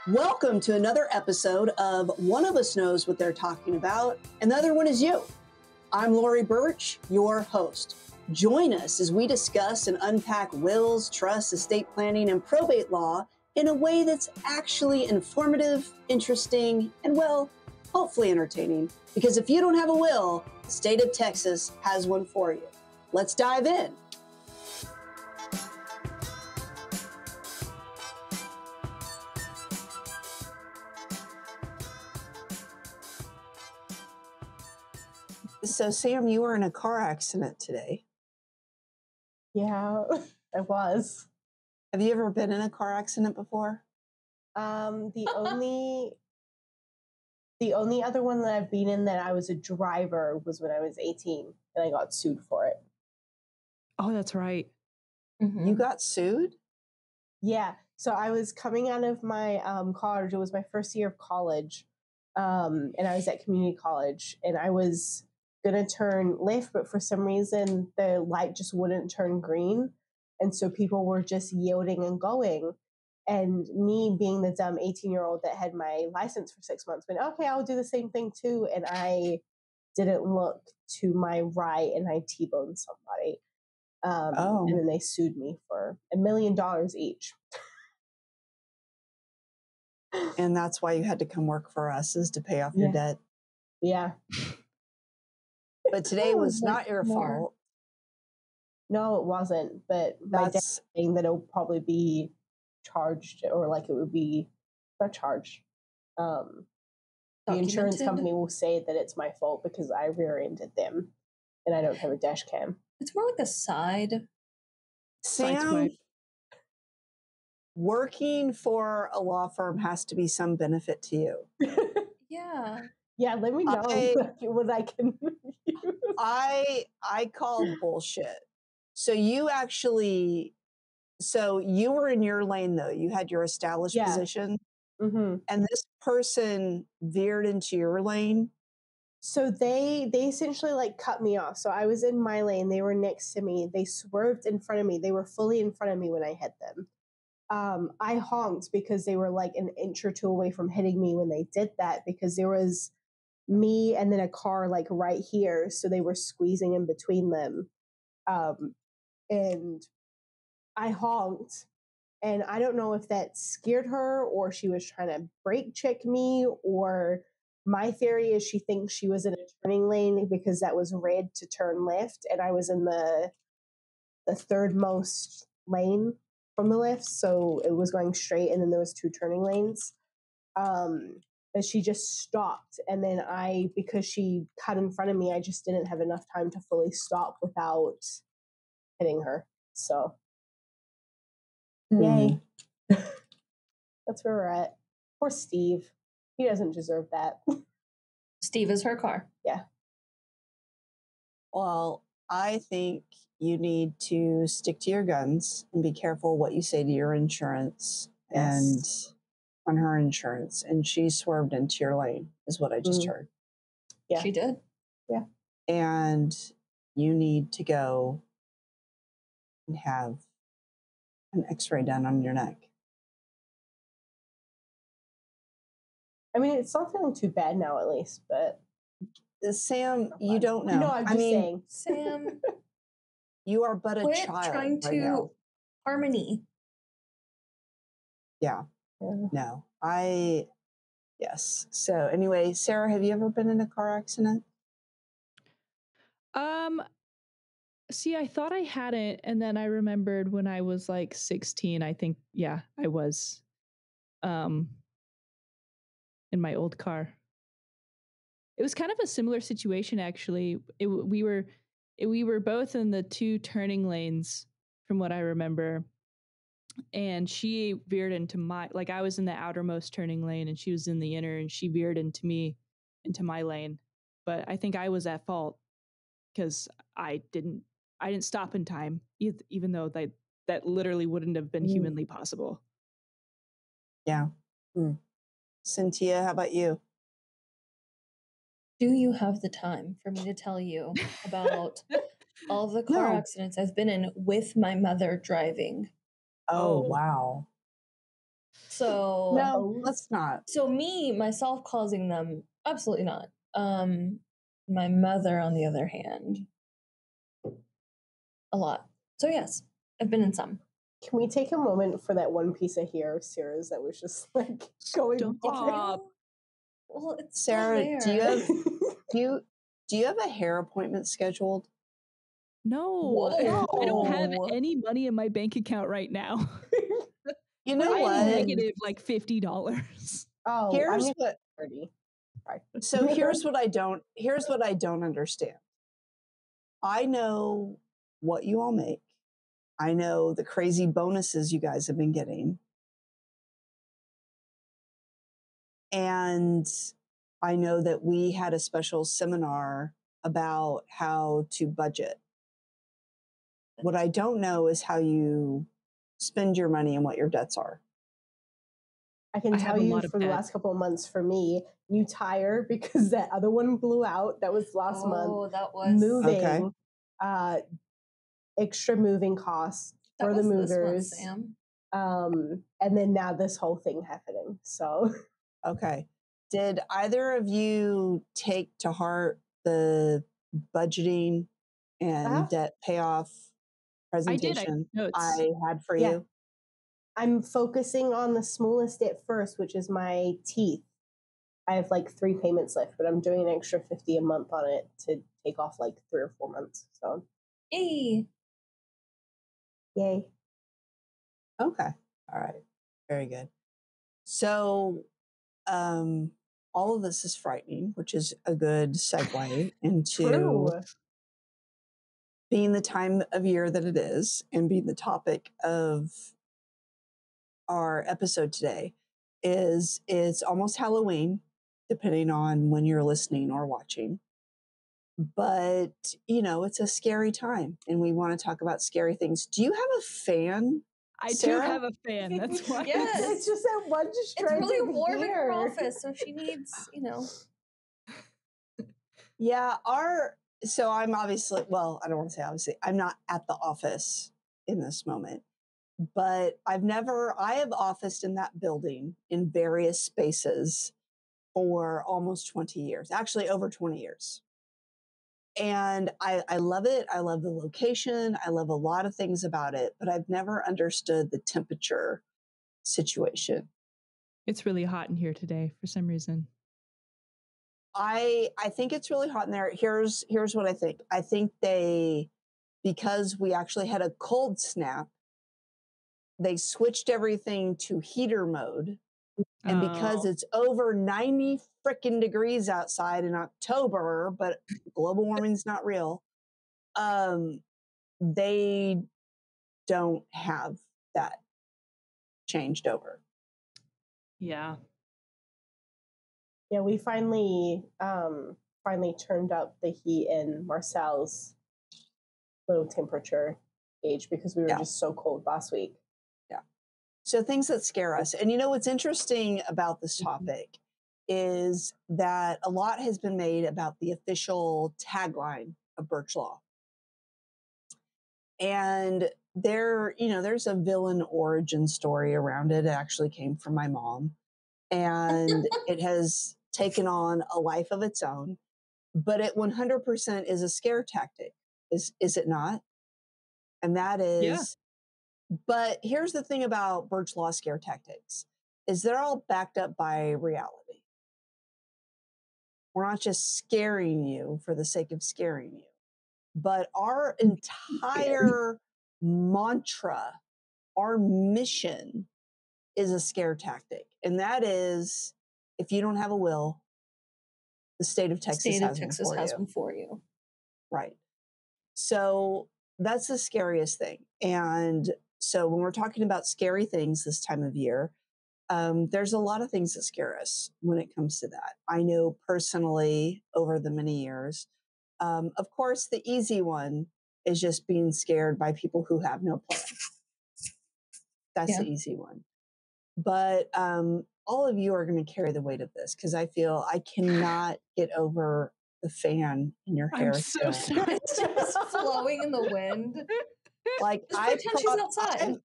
Welcome to another episode of One of Us Knows What They're Talking About, and the other one is you. I'm Lori Burch, your host. Join us as we discuss and unpack wills, trusts, estate planning, and probate law in a way that's actually informative, interesting, and, well, hopefully entertaining. Because if you don't have a will, the state of Texas has one for you. Let's dive in. So, Sam, you were in a car accident today. Yeah, I was. Have you ever been in a car accident before? The only other one that I've been in that I was a driver was when I was 18 and I got sued for it. Oh, that's right. Mm-hmm. You got sued? Yeah. So I was coming out of my college. It was my first year of college. And I was at community college and I was going to turn left, but for some reason the light just wouldn't turn green. And so people were just yielding and going. And me being the dumb 18-year-old that had my license for 6 months, went, okay, I'll do the same thing too. And I didn't look to my right and I T-boned somebody. And then they sued me for $1 million each. And that's why you had to come work for us, is to pay off your debt. Yeah. But today was not your fault. No, it wasn't. But my dad's saying that it'll probably be charged, or like it would be not charged. The insurance company will say that it's my fault because I rear-ended them and I don't have a dash cam. It's more like a side. Sam, working for a law firm has to be some benefit to you. Yeah. Yeah, let me know what I can use. I call bullshit. So you were in your lane though. You had your established position. Mm-hmm. And this person veered into your lane. So they essentially like cut me off. So I was in my lane. They were next to me. They swerved in front of me. They were fully in front of me when I hit them. I honked because they were like an inch or two away from hitting me when they did that, because there was me and then a car like right here. So they were squeezing in between them. And I honked. And I don't know if that scared her or she was trying to brake check me, or my theory is she thinks she was in a turning lane because that was red to turn left and I was in the third most lane from the left. So it was going straight and then there was two turning lanes. But she just stopped. And then because she cut in front of me, I just didn't have enough time to fully stop without hitting her. So. Yay. That's where we're at. Poor Steve. He doesn't deserve that. Steve is her car. Yeah. Well, I think you need to stick to your guns and be careful what you say to your insurance and on her insurance. And she swerved into your lane, is what I just heard. Yeah. She did. Yeah. And you need to go and have an x-ray done on your neck. I mean, it's not feeling too bad now, at least, but... Sam, you don't know. No, I'm just saying. Sam... You are but a quit child trying right to now. harmony. Yeah. No. Yes. So anyway, Sarah, have you ever been in a car accident? See, I thought I hadn't, and then I remembered when I was like 16, I think, I was in my old car. It was kind of a similar situation, actually. We were both in the two turning lanes, from what I remember, and she veered into I was in the outermost turning lane, and she was in the inner, and she veered into my lane. But I think I was at fault because I didn't stop in time, even though that literally wouldn't have been humanly possible. Yeah. Cynthia, how about you? Do you have the time for me to tell you about all the car accidents I've been in with my mother driving? Oh, wow. So No, let's not. So myself causing them, absolutely not. My mother, on the other hand, a lot. So yes, I've been in some. Can we take a moment for that one piece of hair of Sarah's that was just like going Stop. Well, it's Sarah, still do you there. have do you have a hair appointment scheduled? No, I don't have Whoa. any money in my bank account right now. You know I what? am negative like $50. Oh, Here's I'm what 30. Sorry. So here's what I don't understand. I know what you all make. I know the crazy bonuses you guys have been getting. And I know that we had a special seminar about how to budget. What I don't know is how you spend your money and what your debts are. I can I tell have a you lot of for the debt. last couple of months for me, new tire because that other one blew out. That was last month. Oh, that was Moving, Okay. extra moving costs that for the was this month, movers. Sam. And then now this whole thing happening. So Okay. Did either of you take to heart the budgeting and debt payoff I did. I presentation took notes. I had for Yeah. you? I'm focusing on the smallest at first, which is my teeth. I have like 3 payments left, but I'm doing an extra $50 a month on it to take off like 3 or 4 months. So Yay. yay. Okay. All right. Very good. So all of this is frightening, which is a good segue into True. being the time of year that it is and being the topic of our episode today. It's almost Halloween, depending on when you're listening or watching. But, it's a scary time and we want to talk about scary things. Do you have a fan? I Sarah? do have a fan. That's why. Yes. It's just that one It's strand really of warm in her hair. office, so she needs, Yeah, so I'm obviously, well, I don't want to say obviously, I'm not at the office in this moment, but I have officed in that building in various spaces for almost 20 years, actually over 20 years. And I love it. I love the location. I love a lot of things about it, but I've never understood the temperature situation. It's really hot in here today for some reason. I think it's really hot in there. Here's what I think. I think because we actually had a cold snap, they switched everything to heater mode. And because it's over 90 freaking degrees outside in October, but global warming's not real, they don't have that changed over. Yeah. Yeah, we finally turned up the heat in Marcel's little temperature gauge because we were just so cold last week. Yeah. So things that scare us. And what's interesting about this topic is that a lot has been made about the official tagline of Burch Law. And there's a villain origin story around it. It actually came from my mom. And it has taken on a life of its own. But it 100% is a scare tactic. Is it not? And that is, but here's the thing about Burch Law scare tactics is they're all backed up by reality. We're not just scaring you for the sake of scaring you, but our entire mantra, our mission is a scare tactic. And that is, if you don't have a will, the state of Texas has one for you. Right. So that's the scariest thing. And so when we're talking about scary things this time of year, there's a lot of things that scare us when it comes to that. I know personally over the many years, of course, the easy one is just being scared by people who have no plan. That's the easy one. But all of you are going to carry the weight of this because I feel I cannot get over the fan in your hair. I'm so sorry. It's just flowing in the wind. Like Just pretend she's outside.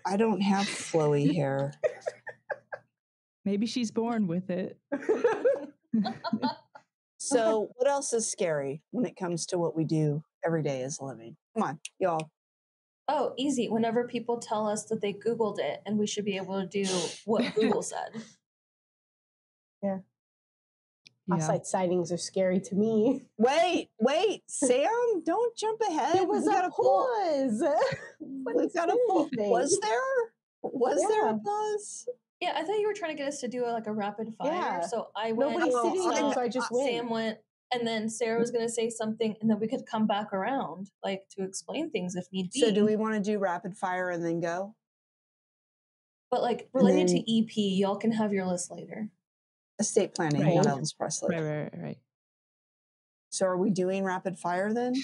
I don't have flowy hair. Maybe she's born with it. So what else is scary when it comes to what we do every day as a living? Come on, y'all. Oh, easy. Whenever people tell us that they Googled it and we should be able to do what Google said. Yeah. Yeah. Offsite sightings are scary to me. Wait, Sam, don't jump ahead. There was a pause. We've got a pause. Was there? Was there a pause? Yeah, I thought you were trying to get us to do a rapid fire. Yeah. So I went. Nobody's sitting there, so I just went. Sam went, and then Sarah was going to say something, and then we could come back around, to explain things if need be. So do we want to do rapid fire and then go? But related to EP, y'all can have your list later. Estate planning, Right. not Elvis Presley. Right. So are we doing rapid fire then?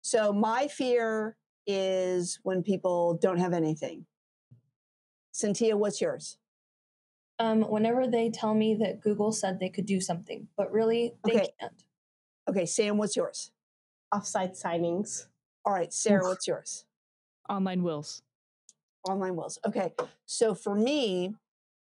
So my fear is when people don't have anything. Cynthia, what's yours? Whenever they tell me that Google said they could do something, but really they can't. Okay, Sam, what's yours? Offsite signings. All right, Sarah, what's yours? Online wills. Online wills. Okay, so for me,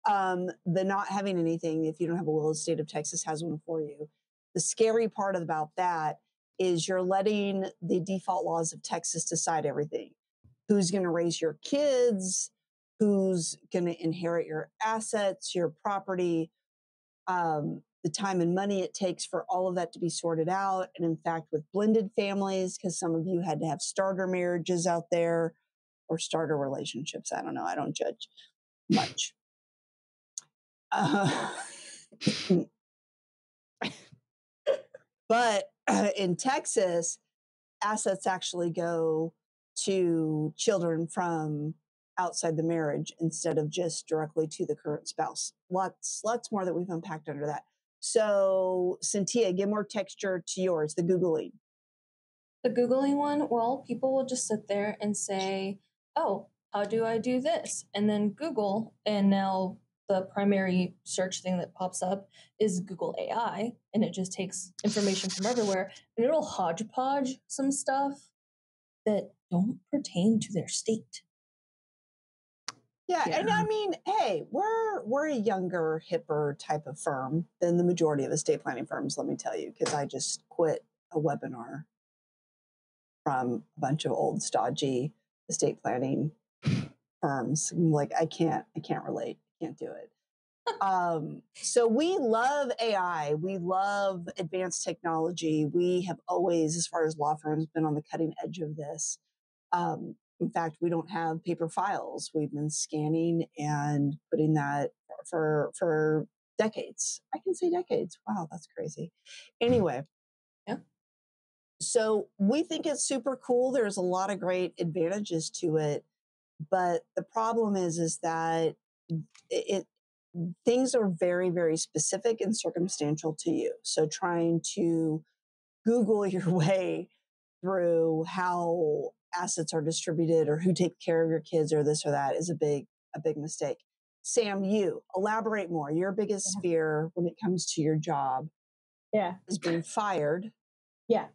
the not having anything, if you don't have a will, the state of Texas has one for you. The scary part about that is you're letting the default laws of Texas decide everything. Who's going to raise your kids? Who's going to inherit your assets, your property, the time and money it takes for all of that to be sorted out. And in fact, with blended families, because some of you had to have starter marriages out there or starter relationships. I don't know. I don't judge much. But in Texas, assets actually go to children from outside the marriage instead of just directly to the current spouse. Lots more that we've unpacked under that. So, Cynthia, give more texture to yours, the Googling. The Googling one, well, people will just sit there and say, oh, how do I do this? And then Google, and now the primary search thing that pops up is Google AI, and it just takes information from everywhere, and it'll hodgepodge some stuff that don't pertain to their state. Yeah, and I mean, hey, we're a younger, hipper type of firm than the majority of estate planning firms, let me tell you, because I just quit a webinar from a bunch of old, stodgy estate planning firms. I'm like, I can't relate, can't do it. So we love AI, we love advanced technology. We have always, as far as law firms, been on the cutting edge of this. In fact, we don't have paper files. We've been scanning and putting that for decades. I can say decades. Wow, that's crazy. Anyway. Yeah. So we think it's super cool. There's a lot of great advantages to it. But the problem is that things are very, very specific and circumstantial to you. So trying to Google your way through how assets are distributed or who takes care of your kids or this or that is a big mistake. Sam, you elaborate more. Your biggest fear when it comes to your job is being fired. Yeah.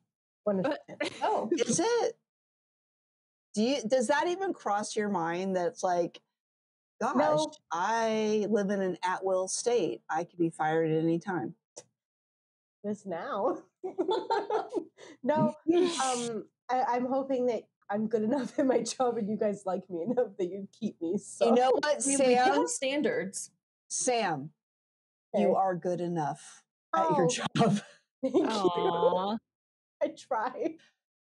100%. Oh, is it? Does that even cross your mind that's like, gosh, no. I live in an at-will state. I could be fired at any time. This now. No. I'm hoping that I'm good enough in my job and you guys like me enough that you keep me. So you know what, Sam? We have standards. Sam, you are good enough at your job. Thank you. I try.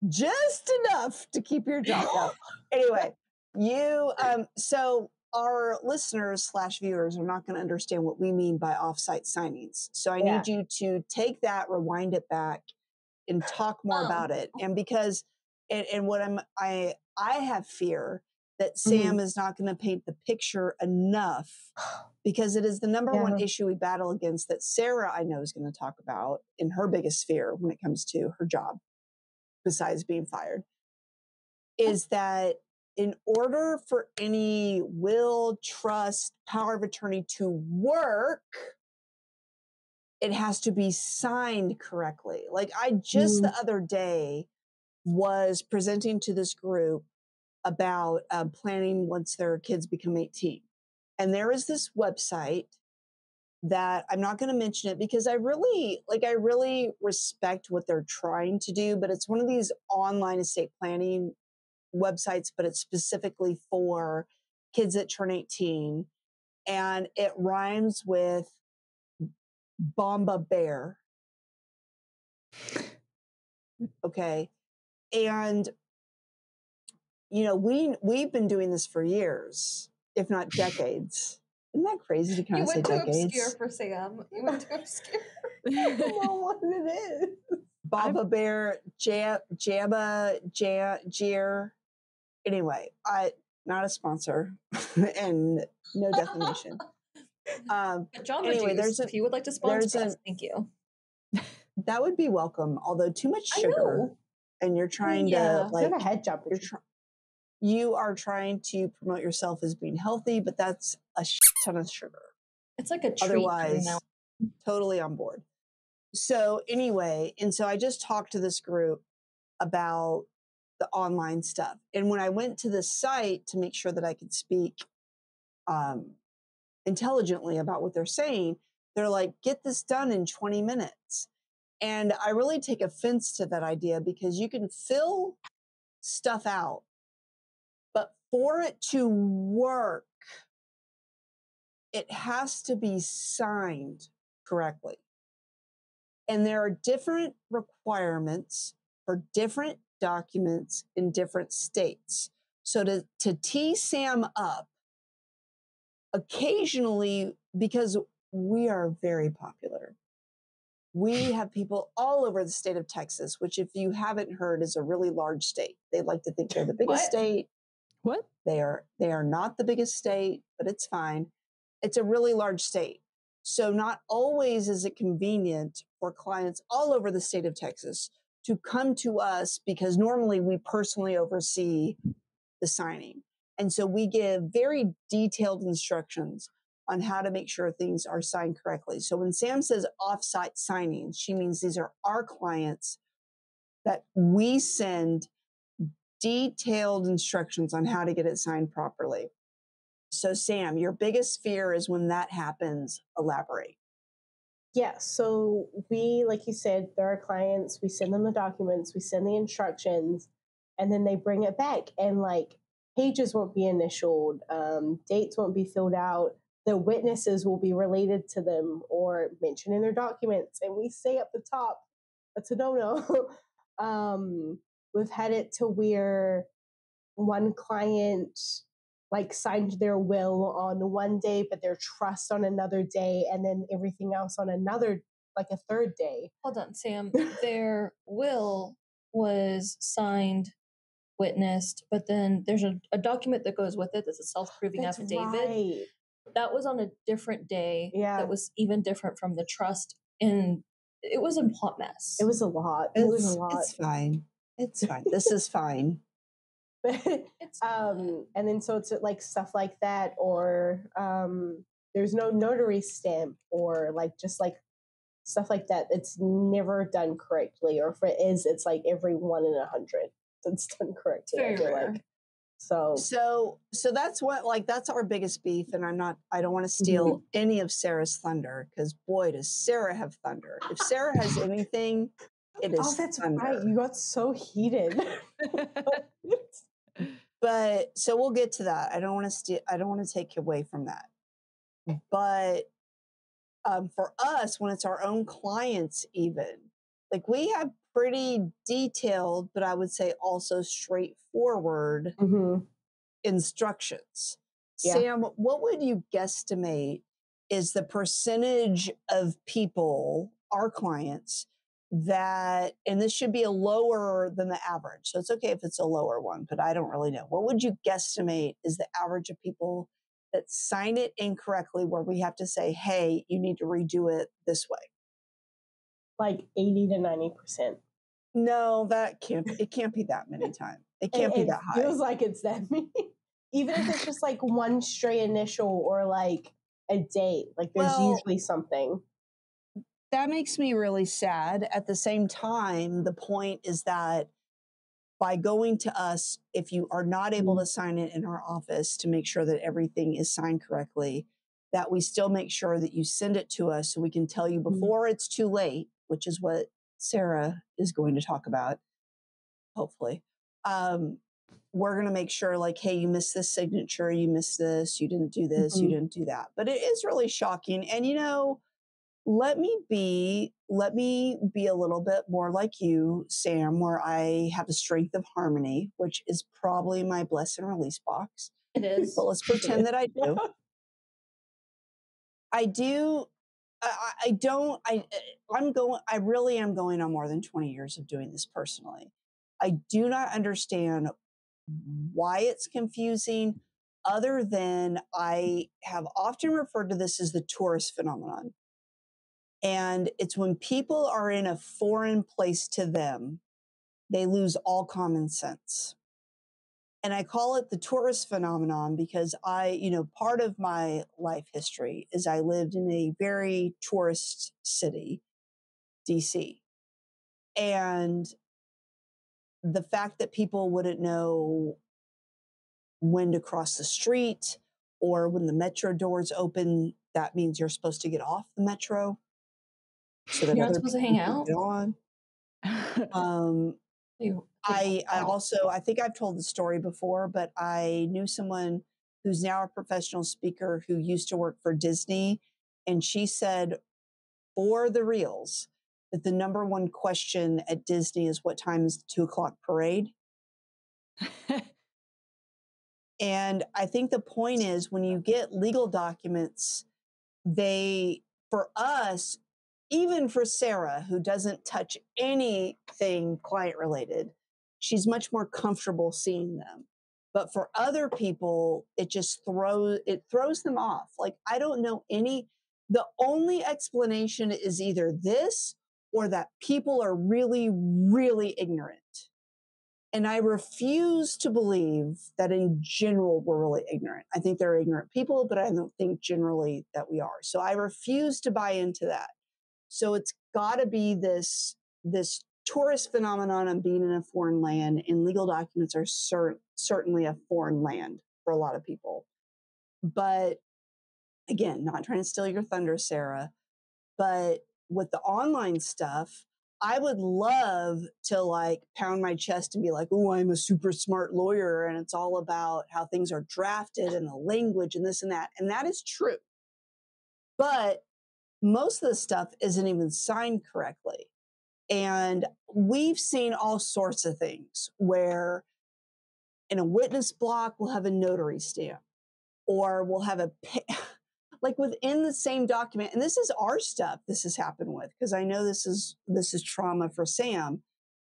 Just enough to keep your job. No. Anyway, so our listeners / viewers are not going to understand what we mean by offsite signings. So I need you to take that, rewind it back, and talk more about it. And because, and what I have fear that Sam is not going to paint the picture enough, because it is the number one issue we battle against that Sara, I know, is going to talk about in her biggest fear when it comes to her job, besides being fired, is that in order for any will, trust, power of attorney to work, it has to be signed correctly. Like I just the other day was presenting to this group about planning once their kids become 18. And there is this website that I'm not going to mention it because I really respect what they're trying to do, but it's one of these online estate planning websites, but it's specifically for kids that turn 18. And it rhymes with Bomba Bear. Okay. And, you know, we've been doing this for years, if not decades. Isn't that crazy to kind of say decades? You went too obscure for Sam. You went too obscure. I don't know what it is. Baba Bear, Jabba, Jeer. Anyway, not a sponsor and no defamation. But Jamba anyway, Juice, if you would like to sponsor us, thank you. That would be welcome. Although too much sugar, and you're trying to like a head jump. You are trying to promote yourself as being healthy, but that's a ton of sugar. It's like a treat. Otherwise, totally on board. So anyway, and so I just talked to this group about the online stuff. And when I went to the site to make sure that I could speak intelligently about what they're saying, they're like, get this done in 20 minutes. And I really take offense to that idea because you can fill stuff out, but for it to work, it has to be signed correctly. And there are different requirements for different documents in different states. So to tee Sam up, occasionally, because we are very popular, we have people all over the state of Texas, which if you haven't heard is a really large state. They like to think they're the biggest state. What? They are not the biggest state, but it's fine. It's a really large state. So not always is it convenient for clients all over the state of Texas to come to us because normally we personally oversee the signing. And so we give very detailed instructions on how to make sure things are signed correctly. So when Sam says offsite signings, she means these are our clients that we send detailed instructions on how to get it signed properly. So Sam, your biggest fear is when that happens. Elaborate. Yeah, so we, like you said, there are clients, we send them the documents, we send the instructions, and then they bring it back and like pages won't be initialed, dates won't be filled out, the witnesses will be related to them or mentioned in their documents. And we say up the top, that's a no-no. We've had it to where one client like signed their will on one day, but their trust on another day, and then everything else on another, like a third day. Hold on, Sam. Their will was signed, witnessed, but then there's a document that goes with it that's a self-proving affidavit. Right. That was on a different day. Yeah. That was even different from the trust. And it was a hot mess. It was a lot. It was a lot. It's fine. It's fine. This is fine. And then so it's like stuff like that, or there's no notary stamp, or like just like stuff like that. It's never done correctly, or if it is, it's like every 1 in 100 that's done correctly. Very rare. Like. So that's what, like, that's our biggest beef. And I don't want to steal any of Sarah's thunder, because boy, does Sarah have thunder. If Sarah has anything, it is that's thunder. right. You got so heated. But so we'll get to that. I don't want to take away from that. But for us, when it's our own clients, even like we have pretty detailed, but I would say also straightforward instructions. Yeah. Sam, what would you guesstimate is the percentage of people, our clients, that, and this should be a lower than the average. So it's okay if it's a lower one, but I don't really know. What would you guesstimate is the average of people that sign it incorrectly, where we have to say, hey, you need to redo it this way? Like 80 to 90%. No, it can't be that many times. It can't be that high. It feels like it's that many. Even if it's just like one stray initial or like a date, like there's usually something. That makes me really sad. At the same time, the point is that by going to us, if you are not able to sign it in our office to make sure that everything is signed correctly, that we still make sure that you send it to us so we can tell you before it's too late, which is what Sara is going to talk about, hopefully. We're going to make sure, like, hey, you missed this signature, you missed this, you didn't do this, you didn't do that. But it is really shocking. And, you know, let me be a little bit more like you, Sam, where I have a strength of harmony, which is probably my bless and release box. It is. But let's pretend that I do. I do. I really am going on more than 20 years of doing this personally. I do not understand why it's confusing, other than I have often referred to this as the tourist phenomenon. And it's when people are in a foreign place to them, they lose all common sense. And I call it the tourist phenomenon because part of my life history is I lived in a very tourist city, DC. And the fact that people wouldn't know when to cross the street or when the metro doors open, that means you're supposed to get off the metro. So that you're not supposed to hang out. Get on. I think I've told the story before, but I knew someone who's now a professional speaker who used to work for Disney. And she said, for the reals, that the number one question at Disney is, what time is the 2:00 parade? And I think the point is, when you get legal documents, for us, even for Sara, who doesn't touch anything client related, she's much more comfortable seeing them. But for other people, it just throws them off. Like, I don't know the only explanation is either this or that people are really, really ignorant. And I refuse to believe that in general we're really ignorant. I think there are ignorant people, but I don't think generally that we are. So I refuse to buy into that. So it's got to be this tourist phenomenon of being in a foreign land, and legal documents are certainly a foreign land for a lot of people. But again, not trying to steal your thunder, Sara, but with the online stuff, I would love to like pound my chest and be like, oh, I'm a super smart lawyer, and it's all about how things are drafted and the language and this and that. And that is true. But most of the stuff isn't even signed correctly. And we've seen all sorts of things where in a witness block, we'll have a notary stamp, or we'll have like within the same document. And this is our stuff this has happened with, because I know this is trauma for Sam,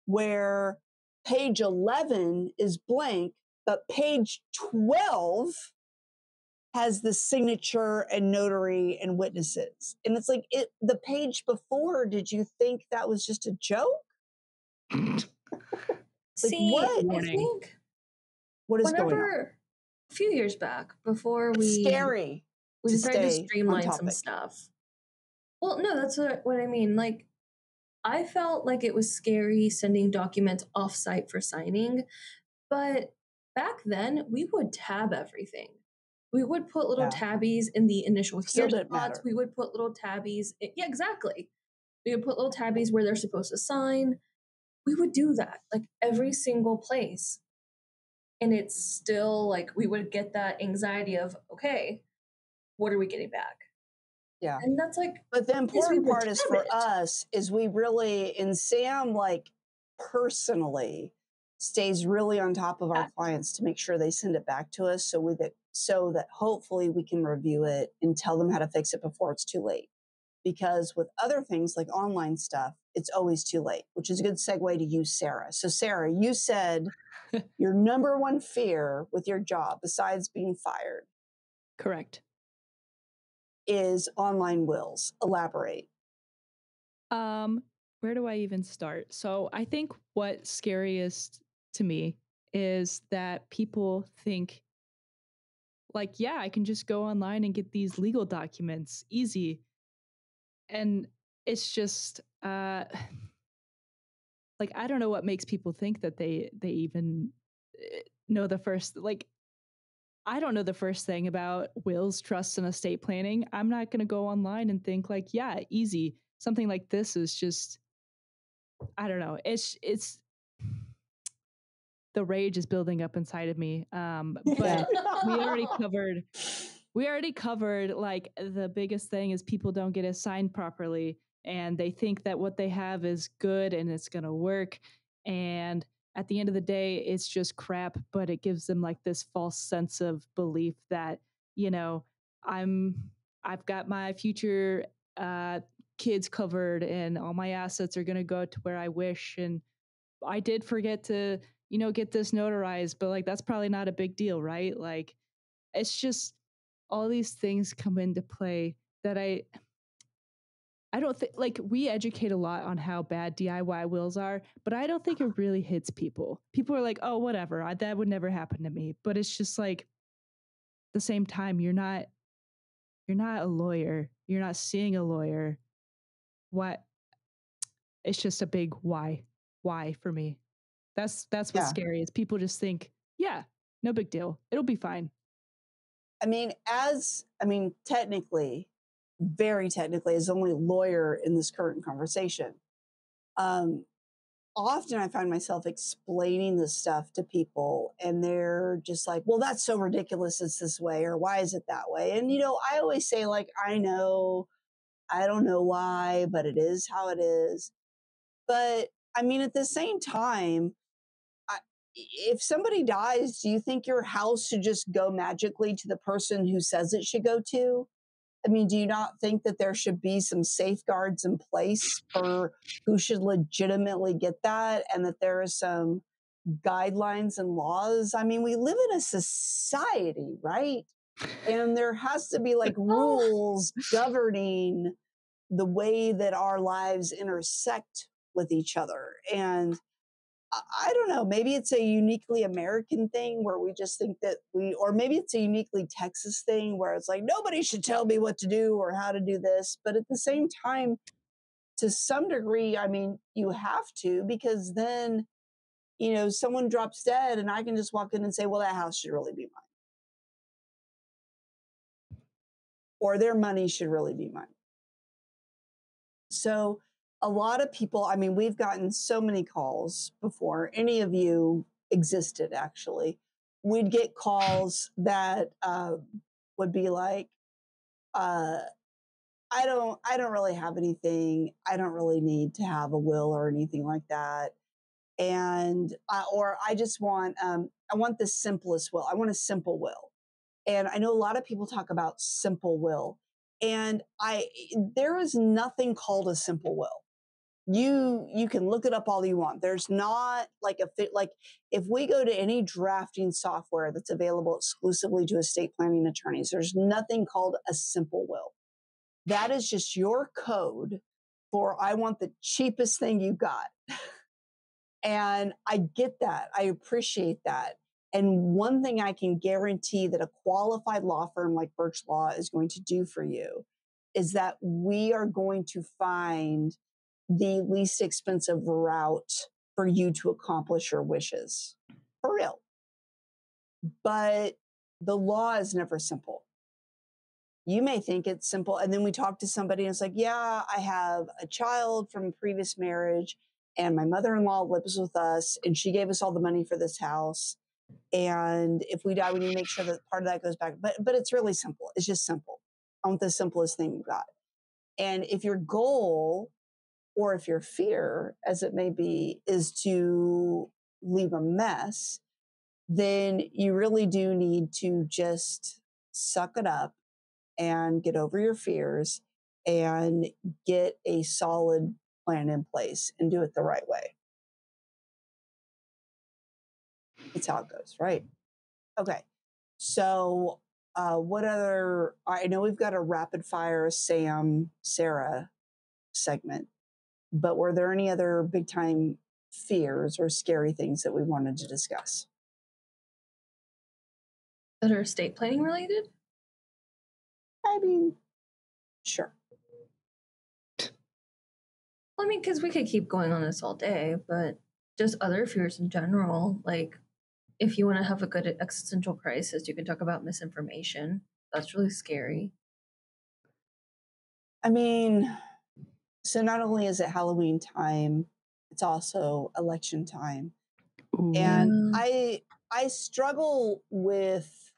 where page 11 is blank, but page 12 has the signature and notary and witnesses. And it's like, the page before, did you think that was just a joke? See, what? I think what is going on? A few years back, before it's scary. We decided to streamline some stuff. Well, no, that's what I mean. Like, I felt like it was scary sending documents offsite for signing, but back then we would tab everything. We would put little tabbies in the initial here spots. We would put little tabbies. Yeah, exactly. We would put little tabbies where they're supposed to sign. We would do that like every single place. And it's still like we would get that anxiety of, okay, what are we getting back? Yeah. And that's like, but the important part is for us is we really, and Sam, like personally stays really on top of our clients to make sure they send it back to us so that hopefully we can review it and tell them how to fix it before it's too late. Because with other things like online stuff, it's always too late, which is a good segue to you, Sara. So Sara, you said your number one fear with your job, besides being fired, correct, is online wills. Elaborate. Where do I even start? So I think what's scariest to me is that people think like, yeah, I can just go online and get these legal documents easy. And it's just like like, I don't know what makes people think that they even know the first, like, I don't know the first thing about wills, trusts, and estate planning. I'm not going to go online and think like, yeah, easy. Something like this is just, I don't know. It's the rage is building up inside of me. But we already covered like the biggest thing is people don't get assigned properly and they think that what they have is good and it's going to work. And at the end of the day, it's just crap, but it gives them like this false sense of belief that, you know, I've got my future kids covered and all my assets are going to go to where I wish. And I did forget to, get this notarized, but like, that's probably not a big deal, right? Like, it's just all these things come into play that I don't think, like, we educate a lot on how bad DIY wills are, but I don't think it really hits people. People are like, oh, whatever, that would never happen to me. But it's just like, at the same time, you're not a lawyer. You're not seeing a lawyer. What? It's just a big why for me. That's what's scary is people just think, yeah, no big deal. It'll be fine. Technically, very technically, as the only lawyer in this current conversation, often I find myself explaining this stuff to people and they're just like, well, that's so ridiculous it's this way, or why is it that way? And, I always say, like, I know, I don't know why, but it is how it is. But at the same time, if somebody dies, do you think your house should just go magically to the person who says it should go to? Do you not think that there should be some safeguards in place for who should legitimately get that and that there are some guidelines and laws? We live in a society, right? And there has to be like rules governing the way that our lives intersect with each other. And I don't know, maybe it's a uniquely American thing where we just think that or maybe it's a uniquely Texas thing where it's like, nobody should tell me what to do or how to do this. But at the same time, to some degree, you have to, because then, someone drops dead and I can just walk in and say, well, that house should really be mine. Or their money should really be mine. So a lot of people, we've gotten so many calls before any of you existed, actually. We'd get calls that would be like, I don't really have anything. I don't really need to have a will or anything like that. And, or I just want, I want the simplest will. I want a simple will. And I know a lot of people talk about simple will. And there is nothing called a simple will. You can look it up all you want. There's not like if we go to any drafting software that's available exclusively to estate planning attorneys, there's nothing called a simple will. That is just your code for I want the cheapest thing you got. And I get that. I appreciate that. And one thing I can guarantee that a qualified law firm like Burch Law is going to do for you is that we are going to find the least expensive route for you to accomplish your wishes. For real. But the law is never simple. You may think it's simple. And then we talk to somebody and it's like, yeah, I have a child from a previous marriage and my mother-in-law lives with us and she gave us all the money for this house. And if we die, we need to make sure that part of that goes back. But it's really simple. It's just simple. I want the simplest thing you got. And if your goal or if your fear, as it may be, is to leave a mess, then you really do need to just suck it up and get over your fears and get a solid plan in place and do it the right way. It's how it goes, right? Okay. So what other, I know we've got a rapid fire Sara segment, but were there any other big time fears or scary things that we wanted to discuss? That are estate planning related? Sure. I mean, because we could keep going on this all day, but just other fears in general. Like, if you want to have a good existential crisis, you can talk about misinformation. That's really scary. I mean, so not only is it Halloween time, it's also election time. And Ooh. I struggle with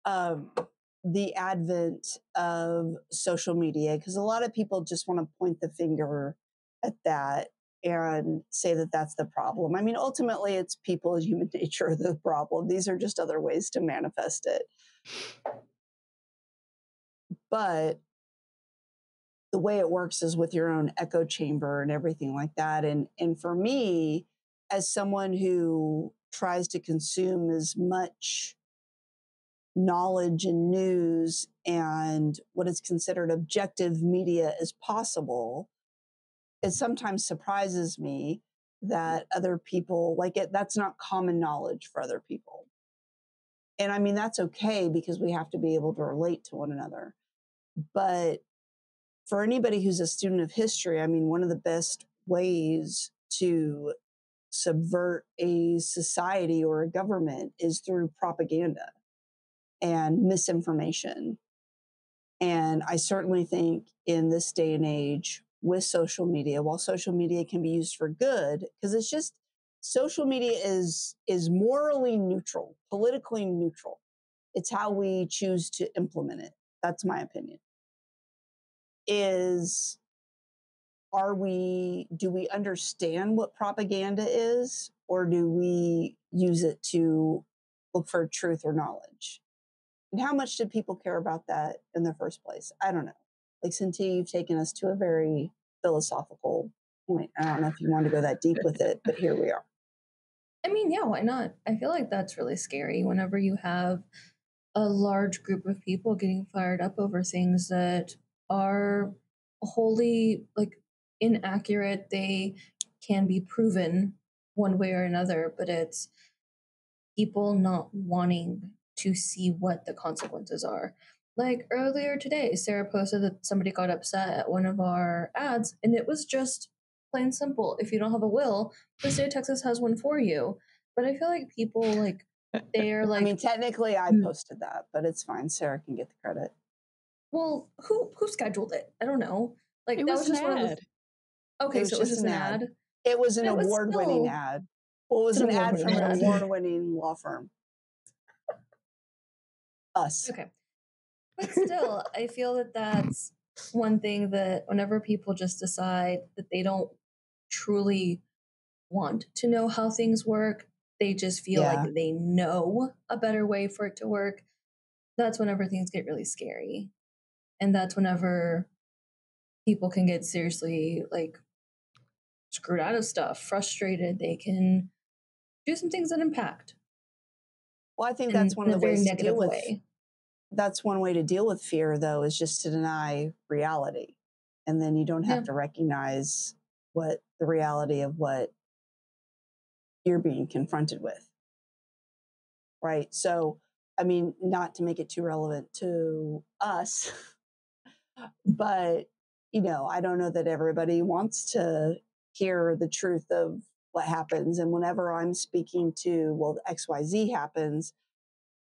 um, the advent of social media because a lot of people just want to point the finger at that and say that that's the problem. I mean, ultimately, it's people, human nature, the problem. These are just other ways to manifest it. But the way it works is with your own echo chamber and everything like that. And for me, as someone who tries to consume as much knowledge and news and what is considered objective media as possible, it sometimes surprises me that other people like it. That's not common knowledge for other people. And I mean, that's okay because we have to be able to relate to one another. But for anybody who's a student of history, I mean, one of the best ways to subvert a society or a government is through propaganda and misinformation. And I certainly think in this day and age with social media, while social media can be used for good, because it's just social media is morally neutral, politically neutral. It's how we choose to implement it. That's my opinion. Is do we understand what propaganda is, or do we use it to look for truth or knowledge? And how much do people care about that in the first place? I don't know. Like, Cynthia, you've taken us to a very philosophical point. I don't know if you want to go that deep with it, but here we are. I mean, yeah, why not? I feel like that's really scary whenever you have a large group of people getting fired up over things that are wholly like inaccurate. They can be proven one way or another, but it's people not wanting to see what the consequences are. Like earlier today, Sarah posted that somebody got upset at one of our ads, and it was just plain simple. If you don't have a will, the state of Texas has one for you. But I feel like people like they're like, I mean, technically, I posted that, but it's fine. Sarah can get the credit. well, who scheduled it? I don't know. Like It that was was just an one of the. ad. Okay, so it was just an ad. It was an But it was award-winning still ad. Well, it was it's an an ad award-winning from an ad. award-winning law firm. Us. Okay. But still, I feel that that's one thing that whenever people just decide that they don't truly want to know how things work, they just feel like Yeah. they know a better way for it to work. That's whenever things get really scary. And that's whenever people can get seriously like screwed out of stuff, frustrated. They can do some things that impact Well, I think that's in one of a the very ways to deal negative with. way. That's one way to deal with fear, though, is just to deny reality, and then you don't have Yeah. to recognize what the reality of what you're being confronted with, right? So, I mean, not to make it too relevant to us, but I don't know that everybody wants to hear the truth of what happens. And whenever I'm speaking to, well, XYZ happens,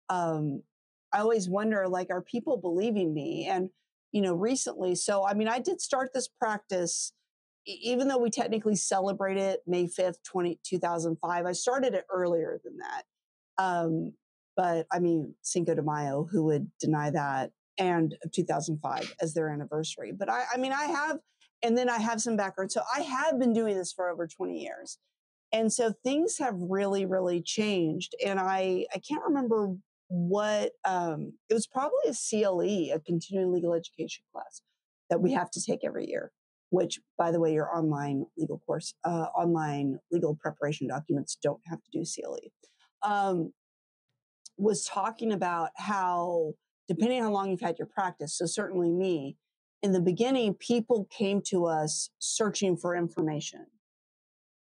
I always wonder, like, are people believing me? And, recently, so, I mean, I did start this practice, even though we technically celebrate it May 5th, 2005, I started it earlier than that. But I mean, Cinco de Mayo, who would deny that, and 2005 as their anniversary. But I mean, I have, and then I have some background. So I have been doing this for over 20 years. And so things have really, really changed. And I can't remember what, it was probably a CLE, a continuing legal education class that we have to take every year, which, by the way, your online legal course, online legal preparation documents don't have to do CLE. Was talking about how, depending on how long you've had your practice, so certainly me, in the beginning, people came to us searching for information.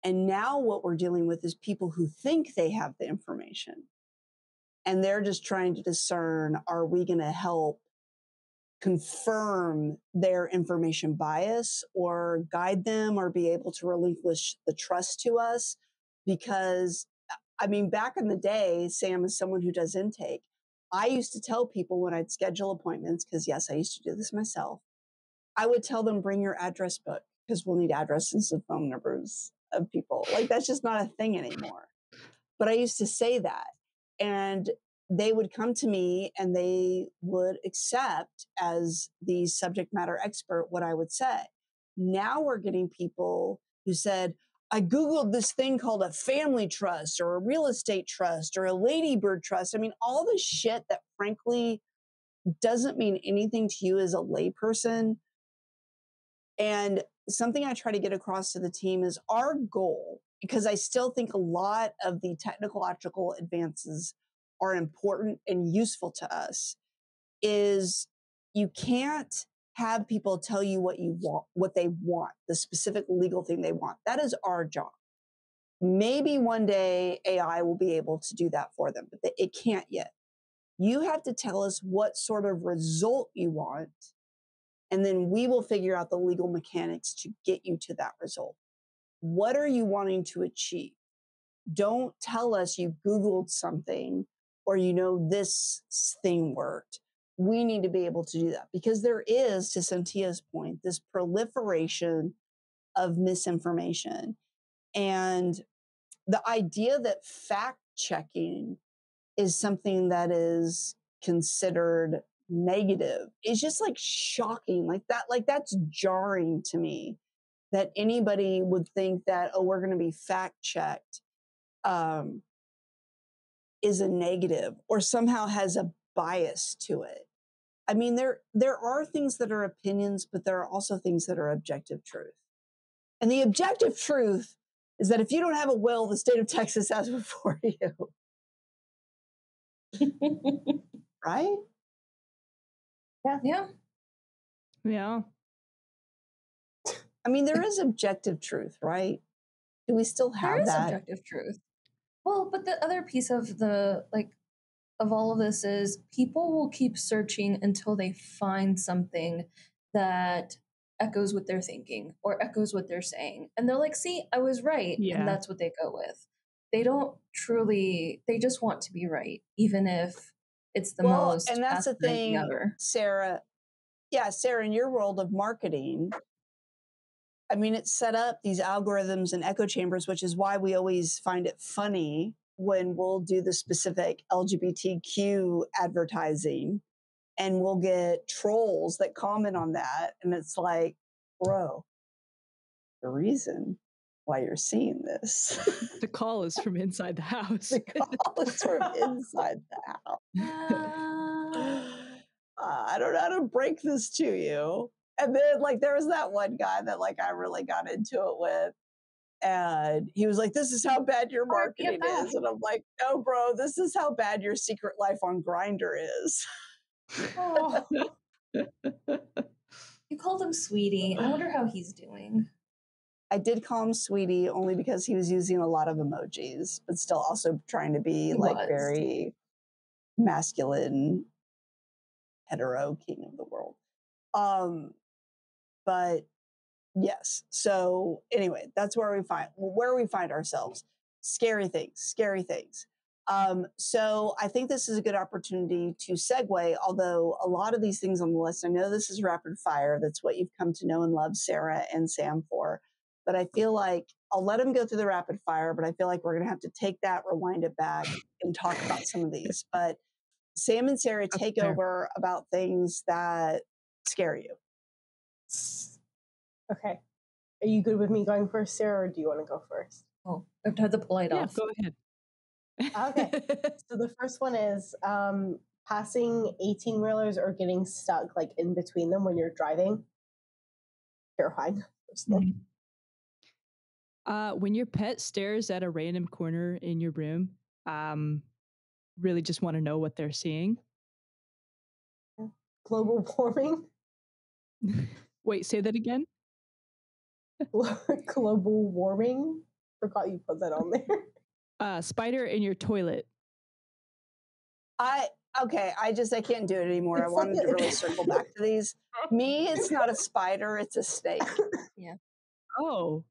And now what we're dealing with is people who think they have the information. And they're just trying to discern, are we going to help confirm their information bias or guide them or be able to relinquish the trust to us. Because, I mean, back in the day, Sam, is someone who does intake, I used to tell people when I'd schedule appointments, because yes, I used to do this myself, I would tell them, bring your address book, because we'll need addresses and phone numbers of people. Like, that's just not a thing anymore. But I used to say that. And they would come to me and they would accept as the subject matter expert what I would say. Now we're getting people who said, I Googled this thing called a family trust or a real estate trust or a ladybird trust. I mean, all this shit that frankly doesn't mean anything to you as a layperson. And something I try to get across to the team is our goal, because I still think a lot of the technological advances are important and useful to us, is you can't have people tell you what you want, what they want, the specific legal thing they want. That is our job. Maybe one day AI will be able to do that for them, but it can't yet. You have to tell us what sort of result you want, and then we will figure out the legal mechanics to get you to that result. What are you wanting to achieve? Don't tell us you Googled something or you know this thing worked. We need to be able to do that, because there is, to Cynthia's point, this proliferation of misinformation. And the idea that fact checking is something that is considered negative is just like shocking. Like that's jarring to me, that anybody would think that, oh, we're going to be fact checked, is a negative or somehow has a bias to it. I mean, there are things that are opinions, but there are also things that are objective truth. And the objective truth is that if you don't have a will, the state of Texas has one for you. Right? Yeah. Yeah. Yeah. I mean, there is objective truth, right? Do we still have There is that? objective truth. Well, but the other piece of of all of this is people will keep searching until they find something that echoes what they're thinking or echoes what they're saying. And they're like, see, I was right. Yeah. And that's what they go with. They don't truly, they just want to be right, even if it's the most and that's the thing, ever. Sarah. Yeah, Sarah, in your world of marketing, I mean, it's set up these algorithms and echo chambers, which is why we always find it funny when we'll do the specific LGBTQ advertising and we'll get trolls that comment on that. And it's like, bro, the reason why you're seeing this. The call is from inside the house. The call is from inside the house. I don't know how to break this to you. And then, like, there was that one guy that, like, I really got into it with. And he was like, this is how bad your marketing is. And I'm like, no, bro, this is how bad your secret life on Grindr is. Oh. You called him Sweetie. I wonder how he's doing. I did call him Sweetie only because he was using a lot of emojis, but still also trying to be very masculine, hetero king of the world. But yes. So anyway, that's where we find ourselves. Scary things. So I think this is a good opportunity to segue, although a lot of these things on the list, I know this is rapid fire. That's what you've come to know and love Sara and Sam for. But I feel like I'll let them go through the rapid fire, but I feel like we're going to have to take that, rewind it back, and talk about some of these. But Sam and Sara, take over about things that scare you. Okay. Are you good with me going first, Sara, or do you want to go first? Oh, I have to have the polite off. Go ahead. Okay. So the first one is passing 18-wheelers or getting stuck like in between them when you're driving. Terrifying. When your pet stares at a random corner in your room, really just want to know what they're seeing. Global warming. Wait, say that again. Global warming. Forgot you put that on there. Spider in your toilet. Okay, I can't do it anymore. I wanted to really circle back to these. Me, it's not a spider, it's a snake. Yeah. Oh,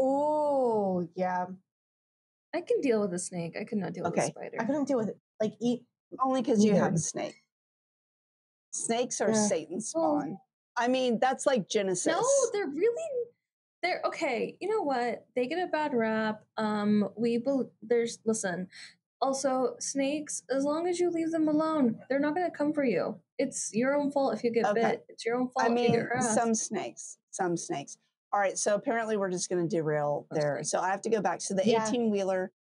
Oh, yeah. I can deal with a snake. I could not deal with a Okay. spider. I couldn't deal with it. Like, Only because you have Either. a snake. Snakes are Yeah. Satan's spawn. I mean, that's like Genesis. No, they're okay. You know what? They get a bad rap. Listen. Also, snakes, as long as you leave them alone, they're not going to come for you. It's your own fault if you get bit. It's your own fault I if you get mean, harassed. some snakes. All right, so apparently we're just going to derail there. So I have to go back. So the 18-wheeler,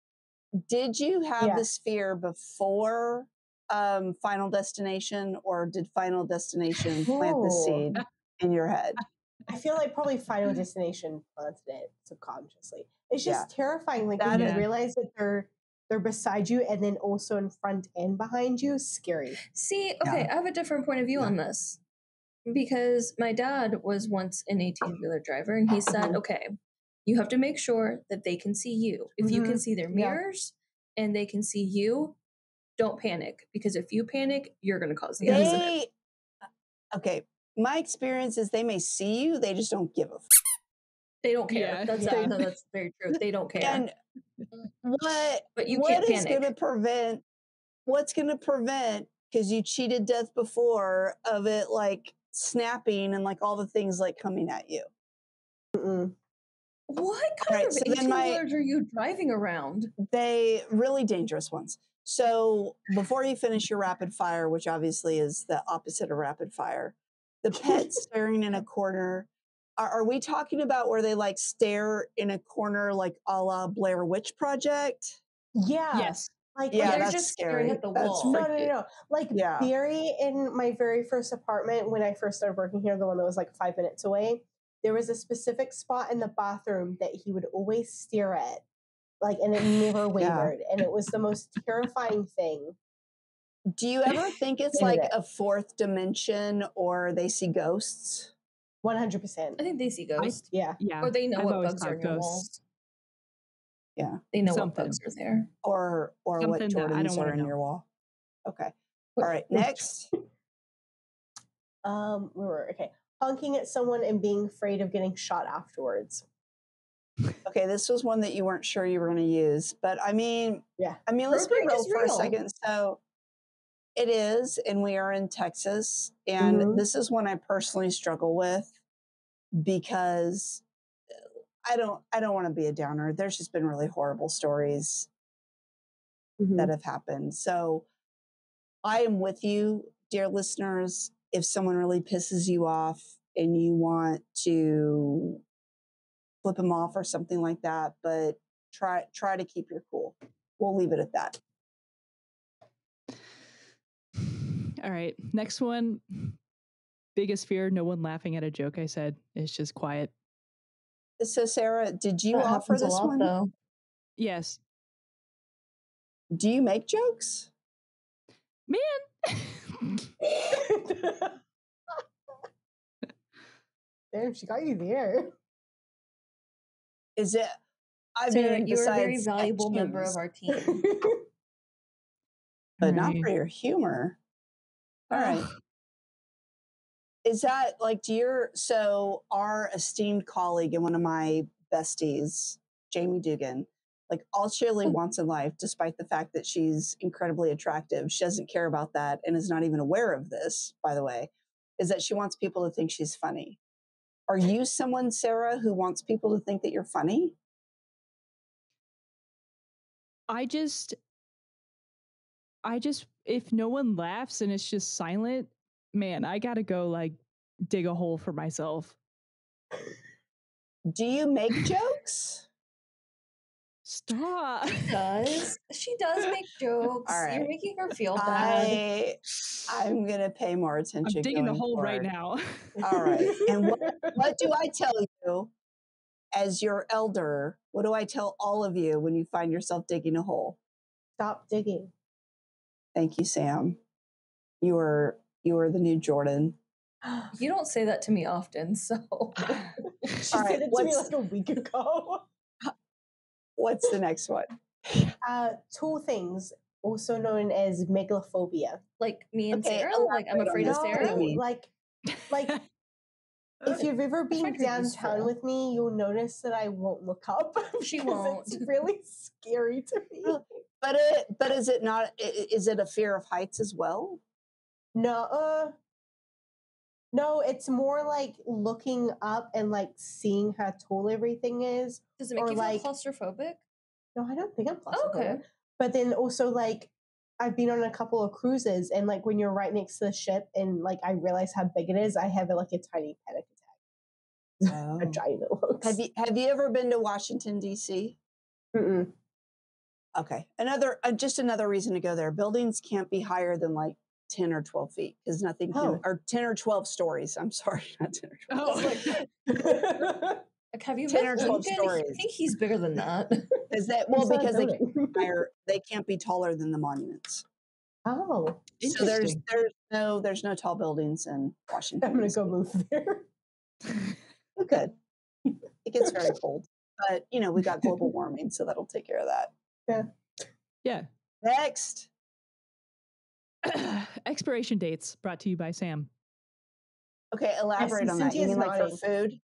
did you have this fear before Final Destination, or did Final Destination plant the seed in your head? I feel like probably Final Destination planted it subconsciously. It's just terrifying. Like when you realize that they're beside you and then also in front and behind you. Scary. See, okay, I have a different point of view on this. Because my dad was once an 18-wheeler driver, and he said, okay, you have to make sure that they can see you. If you can see their mirrors and they can see you, don't panic. Because if you panic, you're going to cause the accident. Okay, my experience is they may see you, they just don't give a They don't care. That's very true. They don't care. And but you can't panic. What's going to prevent, because you cheated death before, of it like snapping and like all the things like coming at you? What kind of 18-wheelers are you driving around? They really dangerous ones. So before you finish your rapid fire, which obviously is the opposite of rapid fire, the pet staring in a corner. Are we talking about where they like stare in a corner like a la Blair Witch Project? Yeah. Yes. Like, they're that's just scary. staring at the wall. No. Like Barry in my very first apartment when I first started working here, the one that was like 5 minutes away, there was a specific spot in the bathroom that he would always stare at. Like, and it never wavered. And it was the most terrifying thing. Do you ever think it's like a fourth dimension, or they see ghosts? 100%. I think they see ghosts. Yeah. Or they know what bugs are in your walls. Yeah. They know what bugs are there. Or what Jordans are in your wall. Okay. All right. Next. Okay. Honking at someone and being afraid of getting shot afterwards. Okay, this was one that you weren't sure you were going to use, but I mean, let's be real for a second. So it is, and we are in Texas, and this is one I personally struggle with because I don't want to be a downer. There's just been really horrible stories that have happened. So I am with you, dear listeners. If someone really pisses you off and you want to flip them off or something like that, but try to keep your cool. We'll leave it at that. All right. Next one. Biggest fear, no one laughing at a joke I said. It's just quiet. So Sarah, did you offer this one? Though. Yes. Do you make jokes? Man. Damn, she got you there. Is it? I Sarah, mean, you're a very valuable member of our team. But not for your humor. All right. Is that like, so our esteemed colleague and one of my besties, Jamie Dugan, like all she really wants in life, despite the fact that she's incredibly attractive, she doesn't care about that and is not even aware of this, by the way, is that she wants people to think she's funny. Are you someone, Sarah, who wants people to think that you're funny? I just, if no one laughs and it's just silent, man, I gotta go like dig a hole for myself. Do you make jokes? Stop. She does make jokes. All right. You're making her feel bad. I'm going to pay more attention. I'm digging the hole right now. All right. And what do I tell you as your elder? What do I tell all of you when you find yourself digging a hole? Stop digging. Thank you, Sam. You are the new Jordan. You don't say that to me often, so. She said it to me like a week ago. What's the next one? Two things. also known as megalophobia. Like me and Okay, Sarah? Like I'm elaborate on afraid of this. What do Sarah? you mean? like if you've ever been find her downtown useful. with me, you'll notice that I won't look up. She because won't. It's really scary to me. But is it not? Is it a fear of heights as well? No, no, it's more like looking up and like seeing how tall everything is. Does it make or you like, feel claustrophobic? No, I don't think I'm Oh, claustrophobic. okay. But then also like I've been on a couple of cruises, and like when you're right next to the ship and like I realize how big it is, I have like a tiny panic attack. How Oh. giant it looks. Have you ever been to Washington D.C.? Mm-mm. Okay, just another reason to go there. Buildings can't be higher than like 10 or 12 feet because nothing can, Oh. or 10 or 12 stories. I'm sorry, not 10 or 12. Oh, Like, have you 10 met or 12 Lincoln? I stories. think he's bigger than that. Is that It's not a because building. they can't be taller than the monuments. Oh, So there's interesting. no tall buildings in Washington. I'm gonna DC. go move there. We could. It gets very cold, but you know we got global warming, so that'll take care of that. Yeah. Yeah. Next, Expiration dates brought to you by Sam. okay, elaborate on that. You Cynthia's mean like for nodding. food?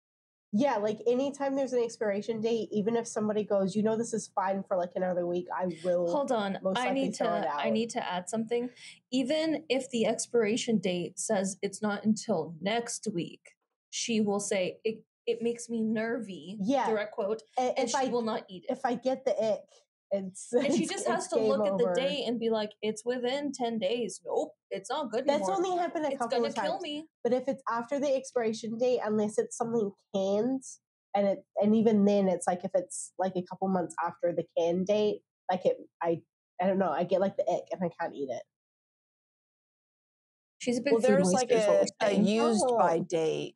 Yeah, like anytime there's an expiration date, even if somebody goes, you know, this is fine for like another week, I will. Hold on. Most likely throw it I out. need to add something. Even if the expiration date says it's not until next week, she will say it makes me nervy. Yeah. Direct quote. And And if she I will not eat it. if I get the ick, And she just has to look at the date and be like, it's within 10 days. Nope, it's not good That's anymore. only happened a It's couple gonna of times. kill me. But if it's after the expiration date, unless it's something canned, and even then, it's like if it's like a couple months after the can date, like I don't know, I get like the ick and I can't eat it. She's a big Well, food there's like waster, is what we're a saying. used by date,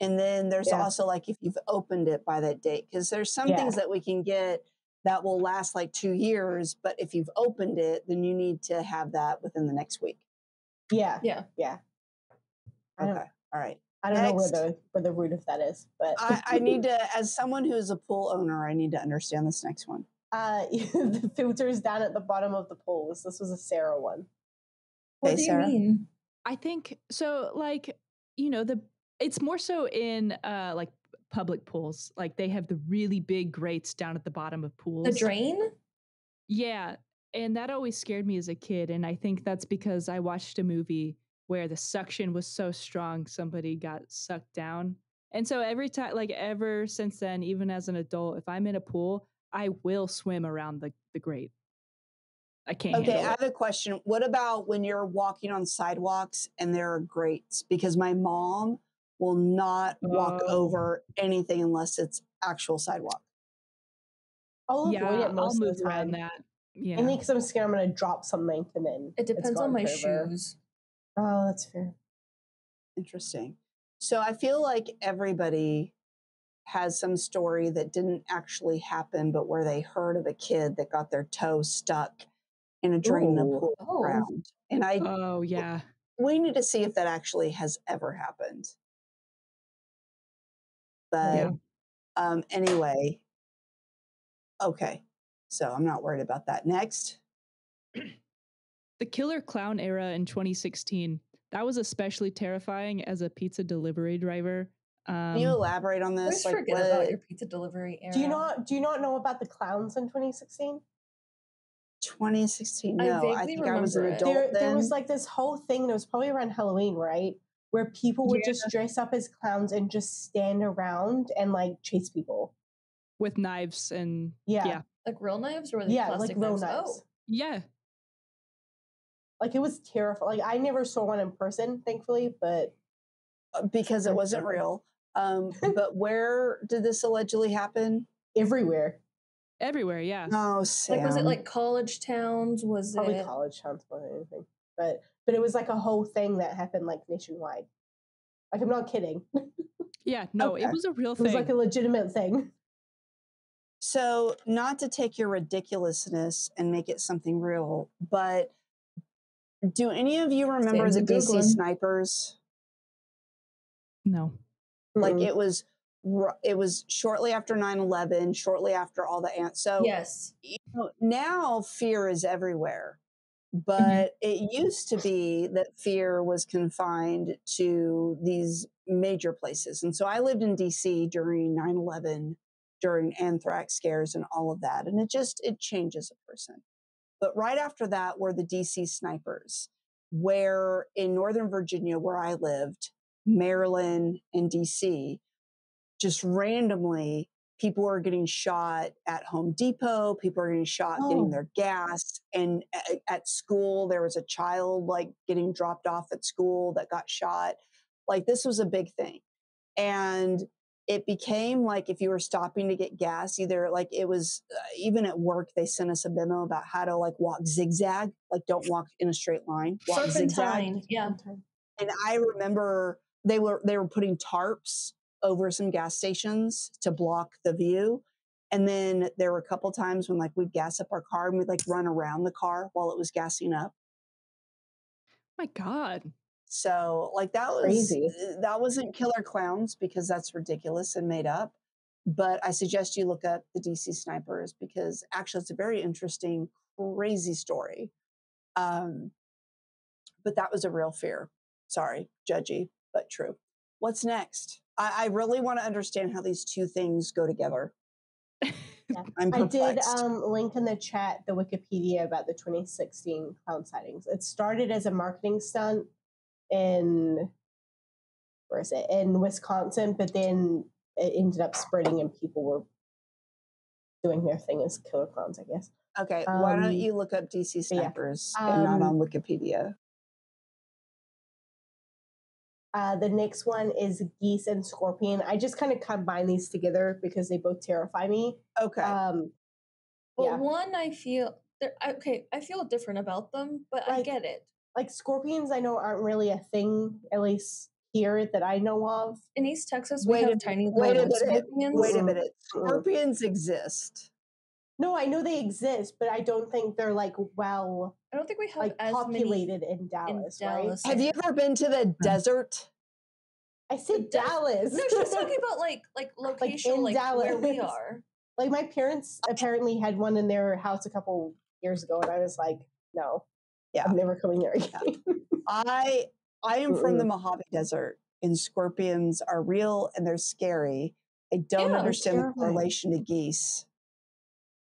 and then there's Yeah. also like if you've opened it by that date, because there's some Yeah. things that we can get that will last like 2 years, but if you've opened it, then you need to have that within the next week. Yeah. Yeah. I don't, Okay, all right. I don't know Next. where the root of that is, but I need to, as someone who's a pool owner, I need to understand this next one. the filters down at the bottom of the pools. This was a Sara one. What Okay, do you Sarah? mean? I think so. Like, you know, it's more so in like public pools. Like they have the really big grates down at the bottom of pools. The drain? Yeah, and that always scared me as a kid. And I think that's because I watched a movie where the suction was so strong, somebody got sucked down. And so every time, like ever since then, even as an adult, if I'm in a pool, I will swim around the grate. I can't Okay, I handle it. have a question. What about when you're walking on sidewalks and there are grates? Because my mom will not walk Oh. over anything unless it's actual sidewalk. I'll avoid Yeah, it most I'll of move the time. around that. Yeah. Mainly because I'm scared I'm going to drop something and then It depends on my forever. shoes. Oh, that's fair. Interesting. So I feel like everybody has some story that didn't actually happen, but where they heard of a kid that got their toe stuck in a drain in the Ooh. pool Oh. ground. And Oh, yeah. we need to see if that actually has ever happened. But anyway, okay. So I'm not worried about that. Next. The killer clown era in 2016. That was especially terrifying as a pizza delivery driver. Can you elaborate on I this? always forget about your pizza delivery era. Do you not know about the clowns in 2016? 2016? I No, I vaguely think I was an remember it. adult then. There was like this whole thing, and it was probably around Halloween, right? Where people would just dress up as clowns and just stand around and like chase people. With knives and Yeah. Like real knives or were they plastic like real knives? knives. Oh. yeah. Like it was terrifying. Like I never saw one in person, thankfully, but because it wasn't real. But where did this allegedly happen? Everywhere. Everywhere, yeah. Oh, Sam. Like was it like college towns? Was Probably it college towns more than anything. But it was like a whole thing that happened like nationwide. Like I'm not kidding. Yeah, no, Okay. it was a real It thing. was like a legitimate thing. So, not to take your ridiculousness and make it something real, but do any of you remember Sam's the a DC Googling. snipers? No. Like it was shortly after 9/11, shortly after all the ants. So yes. Now fear is everywhere, Mhm. but it used to be that fear was confined to these major places. And so I lived in DC during 9/11, during anthrax scares and all of that. And it changes a person. But right after that were the DC snipers, where in Northern Virginia, where I lived, Maryland, and DC, just randomly, people were getting shot at Home Depot, people are getting shot getting Oh, their gas. And at school, there was a child like getting dropped off at school that got shot. Like this was a big thing. And it became like if you were stopping to get gas, either like it was even at work, they sent us a memo about how to like walk zigzag, like don't walk in a straight line, walk zigzag. Serpentine. Yeah. And I remember they were putting tarps over some gas stations to block the view. And then there were a couple times when like we'd gas up our car and we'd like run around the car while it was gassing up. My God. So like crazy. that wasn't killer clowns because that's ridiculous and made up. But I suggest you look up the DC snipers because actually it's a very interesting, crazy story. But that was a real fear. Sorry, judgy, but true. What's next? I really want to understand how these two things go together. Yeah. I'm I did perplexed. link in the chat the Wikipedia about the 2016 clown sightings. It started as a marketing stunt in in Wisconsin, but then it ended up spreading and people were doing their thing as killer clowns, I guess. Okay, why don't you look up DC snipers and not on Wikipedia? The next one is geese and scorpion. I just kind of combine these together because they both terrify me. Okay. Well, one I feel I feel different about them, but I get it. Like scorpions, I know aren't really a thing, at least here that I know of. In East Texas, we have tiny little scorpions. Wait a minute. Scorpions exist. No, I know they exist, but I don't think they're like well. I don't think we have like as populated many in Dallas, Dallas, right? Have you ever been to the desert? I said Dallas. No, she's talking about like location, like where we are. Like my parents apparently had one in their house a couple years ago, and I was like, no, yeah, I'm never coming there again. I am from the Mojave Desert, and scorpions are real and they're scary. I don't understand the correlation to geese.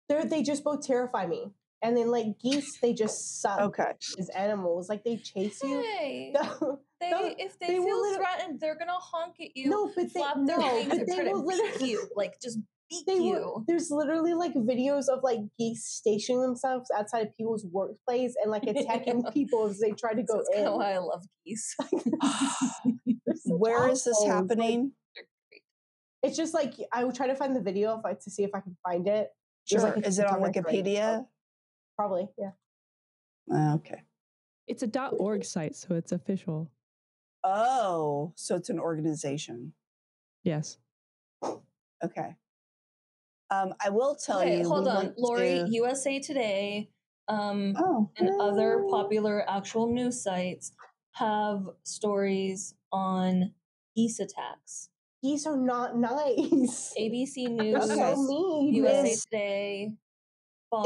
They just both terrify me. And then like geese, they just suck as animals. Like they chase you. Hey, if they feel threatened, they're gonna honk at you. No, but flap their wings and try to beat you. Like just beat you. There's literally like videos of like geese stationing themselves outside of people's workplace and like attacking people as they try to go in. That's kind of why I love geese. Where is this happening? It's just like I would try to find the video to see if I can find it. Sure. Like is it on Wikipedia? Probably, yeah. Okay. It's a .org site, so it's official. Oh, so it's an organization. Yes. Okay. I will tell you. Hold on, Lori. USA Today, and other popular actual news sites have stories on geese attacks. Geese are not nice. ABC News, so mean. USA Today.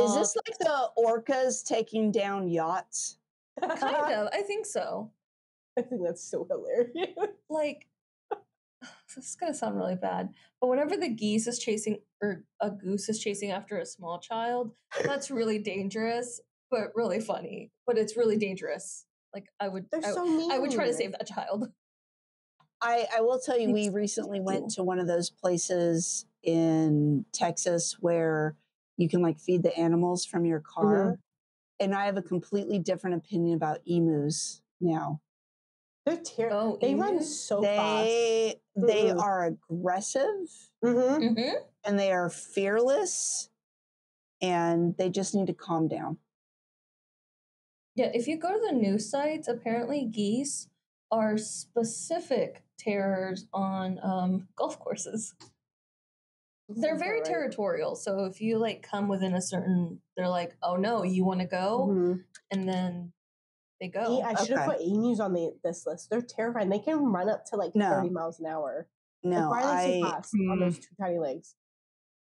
Is this like the orcas taking down yachts? Kind of. I think so. I think that's so hilarious. Like, this is going to sound really bad, but whenever the geese is chasing, or a goose is chasing after a small child, that's really dangerous, but really funny. But it's really dangerous. Like, I would try to save that child. I will tell you, we recently went to one of those places in Texas where you can like feed the animals from your car. And I have a completely different opinion about emus now. They're terrible. They run so fast. They are aggressive and they are fearless and they just need to calm down. Yeah, if you go to the news sites, apparently geese are specific terrors on golf courses. They're very territorial. So if you like come within a certain, they're like, oh no, you want to go? And then they go. I should have put emus on this list. They're terrifying. They can run up to like 30 miles an hour. No, like, why are they so fast on those two tiny legs?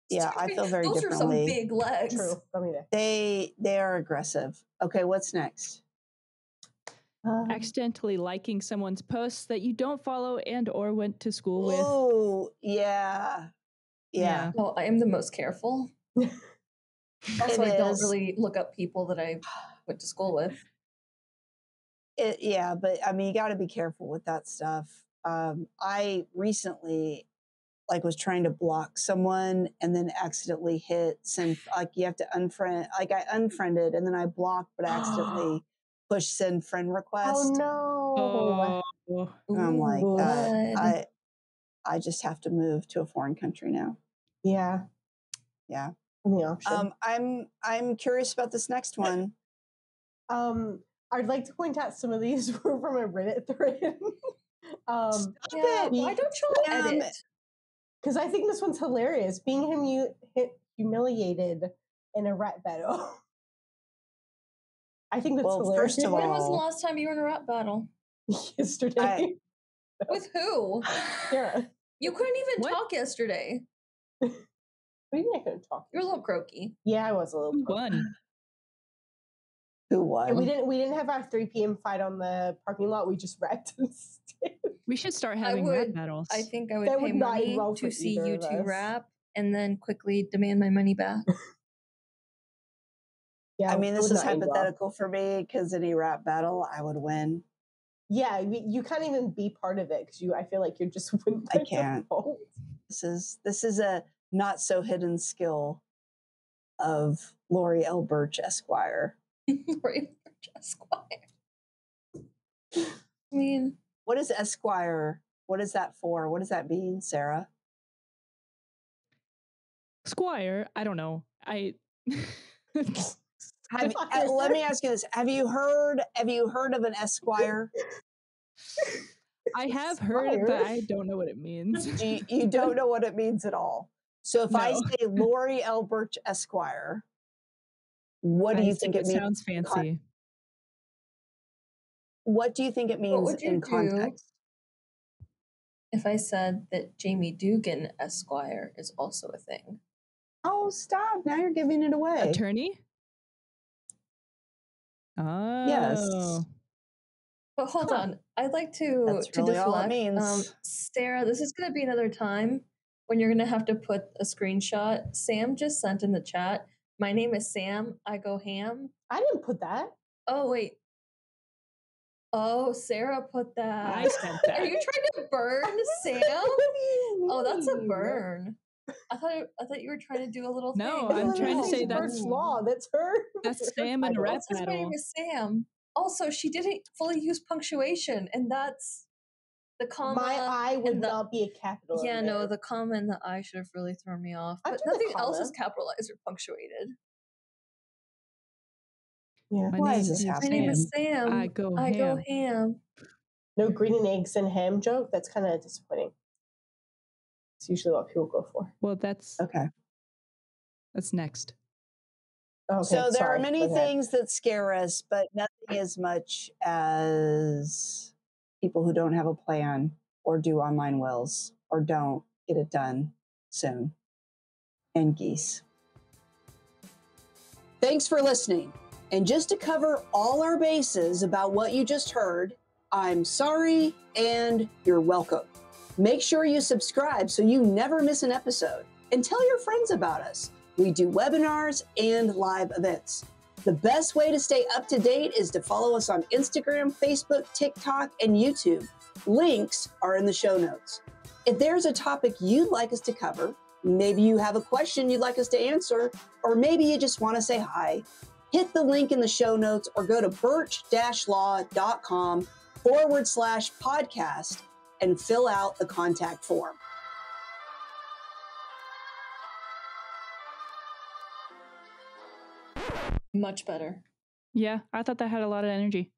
Yeah, I feel very Those differently. are some big legs. True. Let me know. They are aggressive. Okay, what's next? Accidentally liking someone's posts that you don't follow and or went to school with. Oh, yeah. Yeah. Oh, I am the most careful. Also, I don't really look up people that I went to school with. Yeah, but I mean, you got to be careful with that stuff. I recently was trying to block someone and then accidentally hit send. Like you have to unfriend. Like I unfriended and then I blocked, but accidentally pushed send friend request. Oh no! Oh. And I'm like, Blood. I just have to move to a foreign country now. Yeah. Yeah. The option. I'm curious about this next one. I'd like to point out some of these were from a Reddit thread. Yeah, why don't you edit? Because I think this one's hilarious. Being humiliated in a rap battle. I think that's hilarious. First of all, when was the last time you were in a rap battle? Yesterday. With who? Sara. You couldn't even talk yesterday. What do you mean I couldn't talk? You were a little croaky. Yeah, I was a little Who croaky. won? Who won? Yeah, we didn't have our 3 p.m. fight on the parking lot. We just rapped instead. We should start having rap battles. I think I would That pay would not money enroll to for see either you of two us. rap and then quickly demand my money back. Yeah, I mean, it this would is not end well. hypothetical for me because any rap battle, I would win. Yeah, you can't even be part of it because I feel like you're just winning. I can't. This is a not so hidden skill of Lori L. Burch Esquire. Lori Burch Esquire. I mean, what is Esquire? What is that for? What does that mean, Sara? Squire, I don't know. Let me ask you this: Have you heard of an Esquire? I have heard it, but I don't know what it means. You don't know what it means at all. So if I say Lori L. Burch Esquire, what do you think it means? Sounds fancy. What do you think it means in context? If I said that Jamie Dugan Esquire is also a thing. Oh, stop. Now you're giving it away. Attorney? Oh. Yes. But hold on. I'd like to really all it deflect. means. Sara, this is going to be another time when you're going to have to put a screenshot. Sam just sent in the chat, my name is Sam, I go ham. I didn't put that. Oh, wait. Oh, Sara put that. I sent that. Are you trying to burn Sam? Oh, that's a burn. I thought you were trying to do a little thing. No, I'm trying to say Burch Law. That's her. That's Sam in a rap battle. My name is Sam. Also, she didn't fully use punctuation, and that's the comma. My I would not be a capital. Yeah, no, the comma and the I should have really thrown me off. But nothing else is capitalized or punctuated. Yeah. Why is this happening? My name is Sam. I go ham. No green and eggs and ham joke. That's kind of disappointing. It's usually what people go for. Well, that's okay. That's next. Okay, so there are many things that scare us, but nothing as much as people who don't have a plan or do online wills or don't get it done soon. And geese. Thanks for listening. And just to cover all our bases about what you just heard, I'm sorry and you're welcome. Make sure you subscribe so you never miss an episode. And tell your friends about us. We do webinars and live events. The best way to stay up to date is to follow us on Instagram, Facebook, TikTok, and YouTube. Links are in the show notes. If there's a topic you'd like us to cover, maybe you have a question you'd like us to answer, or maybe you just want to say hi, hit the link in the show notes or go to burch-law.com/podcast and fill out the contact form. Much better. Yeah, I thought that had a lot of energy.